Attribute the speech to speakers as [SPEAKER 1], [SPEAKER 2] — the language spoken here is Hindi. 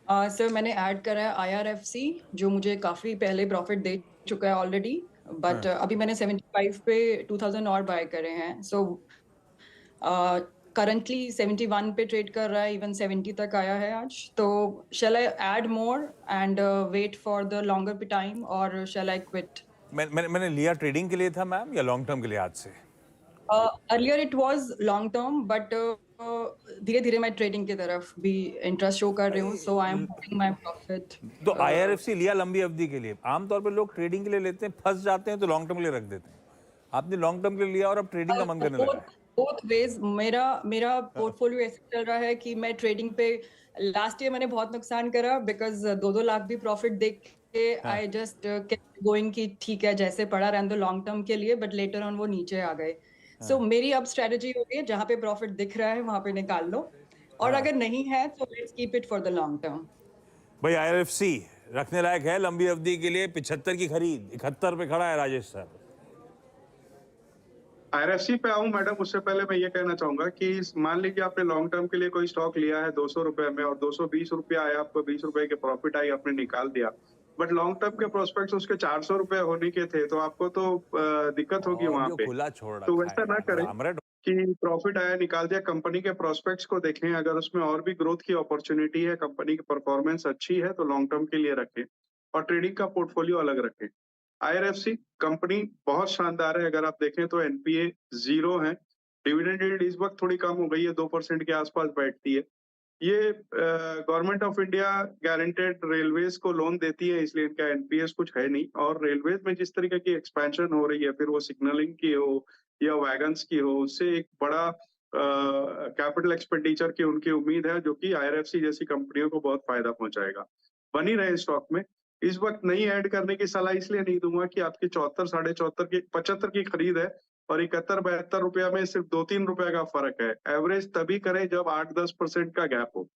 [SPEAKER 1] सर मैंने ऐड करा है आईआरएफसी, जो मुझे काफी पहले प्रॉफिट दे चुका है ऑलरेडी। बट
[SPEAKER 2] हाँ।
[SPEAKER 1] अभी मैंने 75 पे 2000 और बाय करे हैं। सो करंटली 71 पे ट्रेड कर रहा है, इवन 70 तक आया है आज। तो shall I add more and wait for the longer time, और शैल आई क्विट?
[SPEAKER 2] मैंने लिया ट्रेडिंग के लिए था मैम, या लॉन्ग टर्म के लिए आज से?
[SPEAKER 1] Earlier it was long term, but धीरे धीरे मैं ट्रेडिंग की तरफ भी इंटरेस्ट शो कर रही हूँ, so I am holding my profit.
[SPEAKER 2] तो आईआरएफसी लिया लंबी अवधि के लिए। आमतौर पे लोग ट्रेडिंग के लिए लेते हैं, फंस जाते हैं तो लॉन्ग टर्म के लिए रख देते हैं। आपने लॉन्ग टर्म के लिए लिया और अब ट्रेडिंग का मन करने लगा
[SPEAKER 1] बोथ
[SPEAKER 2] है।
[SPEAKER 1] बोथ वेज मेरा मेरा पोर्टफोलियो ऐसे चल रहा है कि मैं ट्रेडिंग पे, लास्ट ईयर मैंने बहुत नुकसान करा बिकॉज 2-2 लाख भी प्रॉफिट देख के
[SPEAKER 2] हाँ,
[SPEAKER 1] आई जस्ट केप्ट गोइंग कि ठीक है जैसे पड़ा रहने दो लॉन्ग टर्म के लिए, बट लेटर ऑन वो नीचे आ गए। सो मेरी अब स्ट्रेटजी हो गई, जहां पे प्रॉफिट दिख रहा है वहां पे निकाल लो, और
[SPEAKER 2] हाँ।
[SPEAKER 1] अगर नहीं है तो let's keep it for the long term.
[SPEAKER 2] भाई आईआरएफसी रखने लायक है लंबी अवधि के लिए। 75 की खरीद, 71 पे खड़ा है राजेश सर।
[SPEAKER 3] आईआरएफसी पे आऊं मैडम, उससे पहले मैं ये कहना चाहूंगा कि मान लीजिए आपने लॉन्ग टर्म के लिए कोई स्टॉक लिया है 200 रुपए में और 220 रुपया आया, आपको 20 रुपए के प्रॉफिट आई, आपने निकाल दिया। बट लॉन्ग टर्म के प्रोस्पेक्ट्स उसके 400 रुपए होने के थे, तो आपको तो दिक्कत होगी वहां
[SPEAKER 2] ऑडियो
[SPEAKER 3] पे।
[SPEAKER 2] खुला छोड़
[SPEAKER 3] तो
[SPEAKER 2] रखा
[SPEAKER 3] वैसा
[SPEAKER 2] है
[SPEAKER 3] ना
[SPEAKER 2] यार,
[SPEAKER 3] करें
[SPEAKER 2] रामरेड।
[SPEAKER 3] कि प्रॉफिट आया निकाल दिया। कंपनी के प्रोस्पेक्ट्स को देखें, अगर उसमें और भी ग्रोथ की अपॉर्चुनिटी है, कंपनी की परफॉर्मेंस अच्छी है, तो लॉन्ग टर्म के लिए रखें और ट्रेडिंग का पोर्टफोलियो अलग रखें। आईआरएफसी कंपनी बहुत शानदार है। अगर आप देखें तो एनपीए जीरो है। डिविडेंड यील्ड इस वक्त थोड़ी कम हो गई है, 2% के आसपास बैठती है। ये government of India guaranteed railways को लोन देती है, इसलिए इनका एनपीएस कुछ है नहीं। और रेलवेज में जिस तरीके की एक्सपेंशन हो रही है, फिर वो सिग्नलिंग की हो या वैगन्स की हो, उससे एक बड़ा कैपिटल एक्सपेंडिचर की उनकी उम्मीद है, जो कि आईआरएफसी जैसी कंपनियों को बहुत फायदा पहुंचाएगा। बनी रहे स्टॉक में। इस वक्त नहीं ऐड करने की सलाह इसलिए नहीं दूंगा कि आपकी 74, साढ़े 74 की, 75 की खरीद है और 71-72 रुपया में सिर्फ 2-3 रुपए का फर्क है। एवरेज तभी करें जब 8-10% का गैप हो।